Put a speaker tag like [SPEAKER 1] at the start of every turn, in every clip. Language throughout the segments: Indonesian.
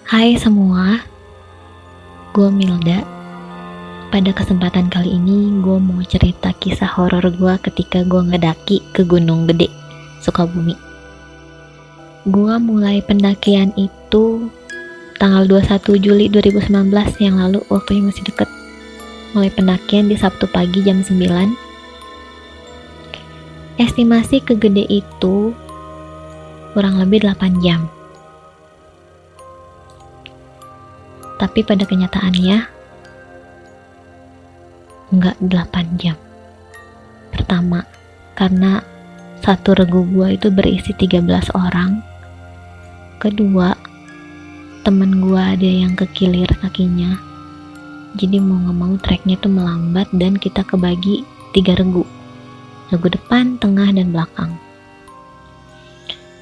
[SPEAKER 1] Hai semua, gue Milda. Pada kesempatan kali ini gue mau cerita kisah horor gue ketika gue ngedaki ke Gunung Gede, Sukabumi. Gue mulai pendakian itu tanggal 21 Juli 2019 yang lalu, waktunya masih deket. Mulai pendakian di Sabtu pagi jam 9. Estimasi ke Gede itu kurang lebih 8 jam. Tapi pada kenyataannya enggak 8 jam. Pertama, karena satu regu gua itu berisi 13 orang. Kedua, temen gua ada yang kekilir kakinya. Jadi mau gak mau treknya tuh melambat dan kita kebagi 3 regu. Regu depan, tengah, dan belakang.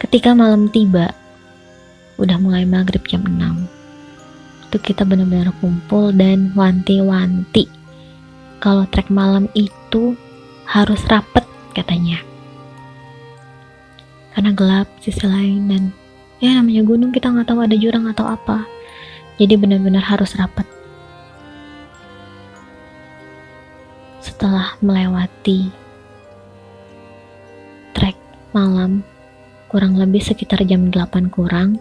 [SPEAKER 1] Ketika malam tiba, udah mulai maghrib jam 6. Itu kita benar-benar kumpul dan wanti-wanti kalau trek malam itu harus rapet katanya, karena gelap sisi lain dan ya namanya gunung, kita nggak tahu ada jurang atau apa, jadi benar-benar harus rapet. Setelah melewati trek malam kurang lebih sekitar jam 8 kurang,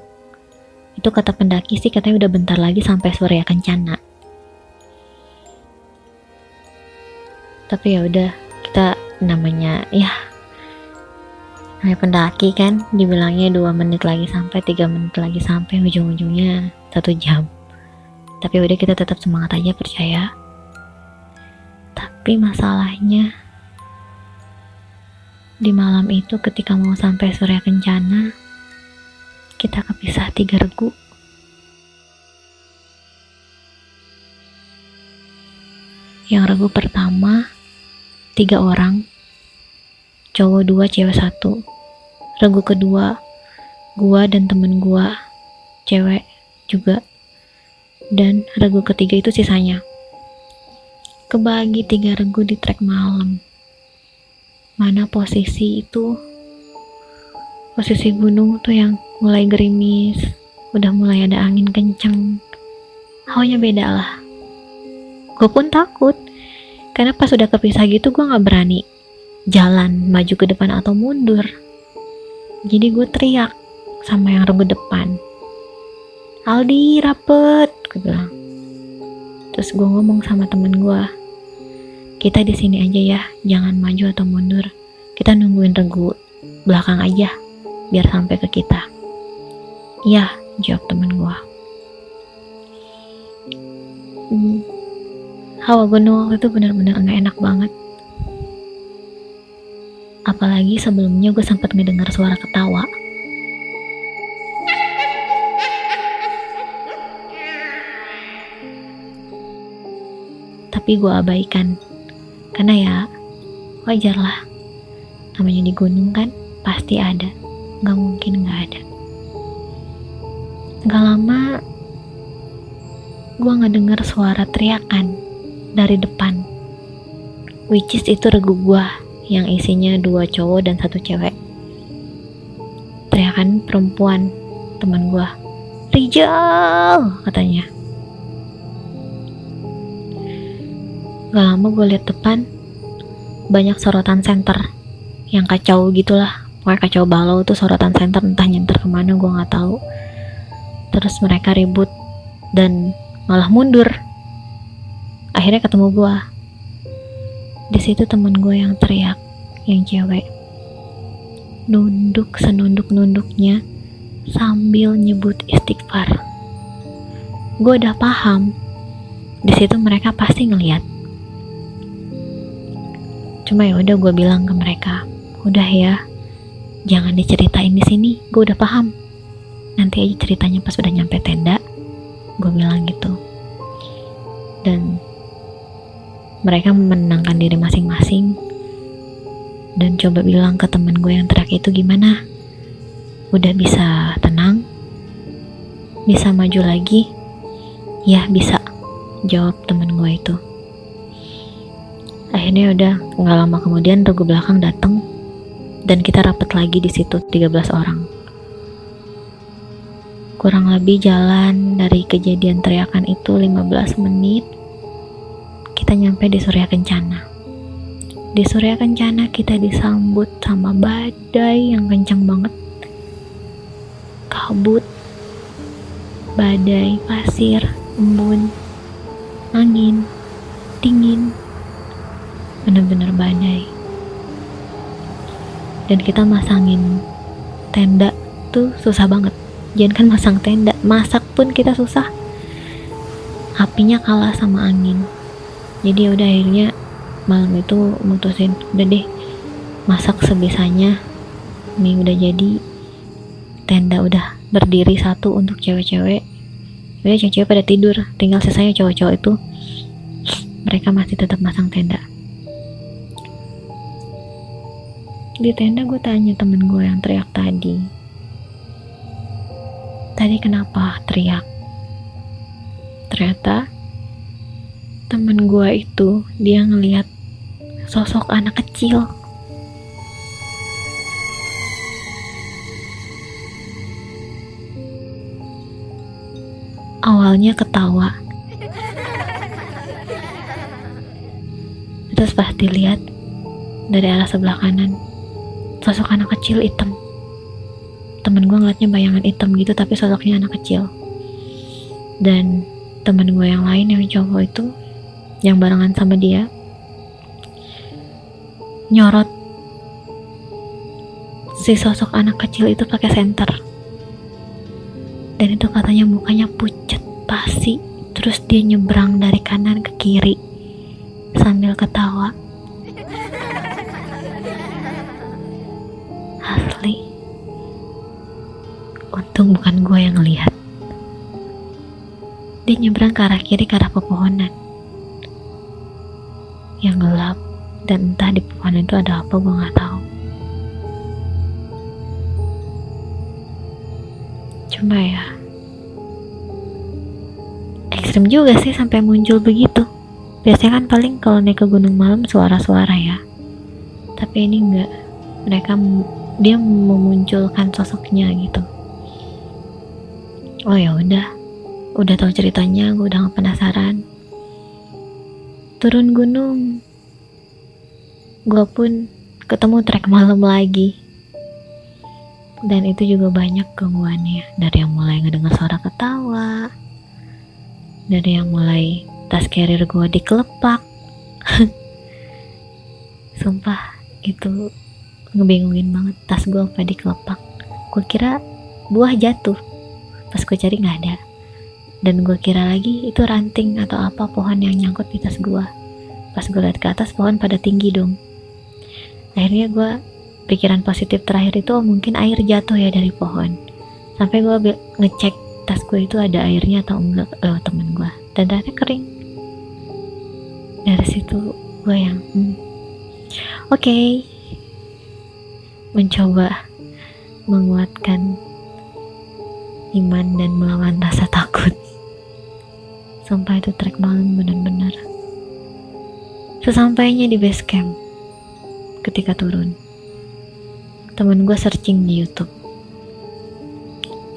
[SPEAKER 1] itu kata pendaki sih katanya udah bentar lagi sampai Surya Kencana. Tapi ya udah, kita namanya pendaki kan, dibilangnya 2 menit lagi sampai, 3 menit lagi sampai, ujung-ujungnya 1 jam. Tapi udah, kita tetap semangat aja, percaya. Tapi masalahnya di malam itu ketika mau sampai Surya Kencana, kita kepisah 3 regu. Yang regu pertama 3 orang, cowok 2, cewek 1. Regu kedua gua dan temen gua, cewek juga. Dan regu ketiga itu sisanya. Kebagi 3 regu di trek malam. Mana posisi gunung tuh yang mulai gerimis, udah mulai ada angin kenceng, hawanya beda lah. Gue pun takut, karena pas udah kepisah gitu gue gak berani jalan maju ke depan atau mundur. Jadi gue teriak sama yang regu depan, "Aldi, rapet," gue bilang. Terus gue ngomong sama temen gue, "Kita di sini aja ya, jangan maju atau mundur. Kita nungguin regu belakang aja, biar sampai ke kita." "Iya," jawab temen gua. Hawa gunung waktu itu benar-benar gak enak banget. Apalagi sebelumnya gue sempat ngedengar suara ketawa. Tapi gue abaikan, karena ya wajar lah, namanya di gunung kan pasti ada, gak mungkin gak ada. Gak lama gue ngedenger suara teriakan dari depan, which is itu regu gue yang isinya 2 cowok dan 1 cewek. Teriakan perempuan teman gue, "Rijal," katanya. Gak lama gue liat depan, banyak sorotan senter yang kacau gitulah, pokoknya kacau balau tuh sorotan senter, entah nyenter kemana gue gak tahu. Terus mereka ribut dan malah mundur. Akhirnya ketemu gue. Di situ temen gue yang teriak, yang cewek, nunduk senunduk-nunduknya sambil nyebut istighfar. Gue udah paham, di situ mereka pasti ngeliat. Cuma ya udah, gue bilang ke mereka, "Udah ya, jangan diceritain di sini, gue udah paham. Nanti aja ceritanya pas udah nyampe tenda," gue bilang gitu. Dan mereka menenangkan diri masing-masing dan coba bilang ke temen gue yang teriak itu, "Gimana? Udah bisa tenang? Bisa maju lagi?" "Ya bisa," jawab temen gue itu. Akhirnya udah, gak lama kemudian regu belakang datang dan kita rapet lagi di situ 13 orang. kurang lebih jalan dari kejadian teriakan itu 15 menit, kita nyampe di Surya Kencana. Di Surya Kencana kita disambut sama badai yang kencang banget. Kabut, badai, pasir, embun, angin, dingin, bener-bener badai. Dan kita masangin tenda tuh susah banget. Jangan kan masang tenda, masak pun kita susah. Apinya kalah sama angin. Jadi udah akhirnya malam itu mutusin, udah deh masak sebisanya. Mie udah jadi, tenda udah berdiri satu untuk cewek-cewek. Udah cewek-cewek pada tidur, tinggal sisanya cowok-cowok itu mereka masih tetap masang tenda. Di tenda gue tanya temen gue yang teriak tadi kenapa teriak. Ternyata temen gue itu dia ngelihat sosok anak kecil. Awalnya ketawa, terus pas dilihat dari arah sebelah kanan, sosok anak kecil hitam. Temen gue ngeliatnya bayangan hitam gitu, tapi sosoknya anak kecil. Dan temen gue yang lain yang cowok itu, yang barengan sama dia, nyorot si sosok anak kecil itu pakai senter. Dan itu katanya mukanya pucat, pasi. Terus dia nyebrang dari kanan ke kiri sambil ketawa. Asli, untung bukan gue yang ngelihat. Dia nyebrang ke arah kiri, ke arah pepohonan yang gelap, dan entah di pepohonan itu ada apa, gue nggak tahu. Cuma ya ekstrim juga sih sampai muncul begitu. Biasanya kan paling kalau naik ke gunung malam suara-suara ya, tapi ini enggak. Dia memunculkan sosoknya gitu. Oh ya udah tahu ceritanya, gue udah gak penasaran. Turun gunung, gue pun ketemu trek malam lagi. Dan itu juga banyak gangguannya. Dari yang mulai ngedengar suara ketawa, dari yang mulai tas carrier gue dikelepak. Sumpah itu ngebingungin banget, tas gue apa dikelepak. Gue kira buah jatuh, pas gue cari nggak ada. Dan gue kira lagi itu ranting atau apa pohon yang nyangkut di tas gue. Pas gue lihat ke atas, pohon pada tinggi dong. Akhirnya gue pikiran positif terakhir itu mungkin air jatuh ya dari pohon. Sampai gue ngecek tas gue itu ada airnya atau enggak lewat temen gue, dan ternyata kering. Dari situ gue yang oke, mencoba menguatkan iman dan melawan rasa takut. Sumpah itu trek malam benar-benar. Sesampainya di base camp, ketika turun, temen gue searching di YouTube.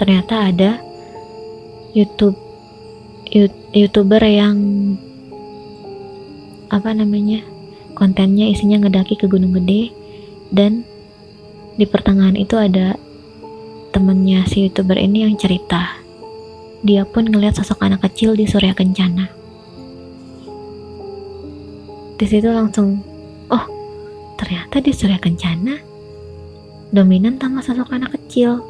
[SPEAKER 1] Ternyata ada YouTuber yang kontennya isinya ngedaki ke Gunung Gede, dan di pertengahan itu ada temennya si YouTuber ini yang cerita. Dia pun ngelihat sosok anak kecil di Surya Kencana. Di situ langsung, oh ternyata di Surya Kencana dominan sama sosok anak kecil.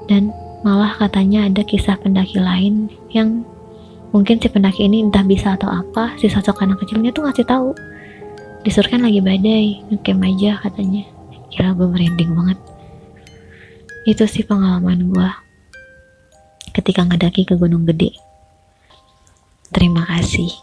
[SPEAKER 1] Dan malah katanya ada kisah pendaki lain yang mungkin si pendaki ini entah bisa atau apa, si sosok anak kecilnya tuh ngasih tahu di Surya kan lagi badai, ngecamp aja katanya. Gila, gue merinding banget. Itu sih pengalaman gue ketika ngedaki ke Gunung Gede. Terima kasih.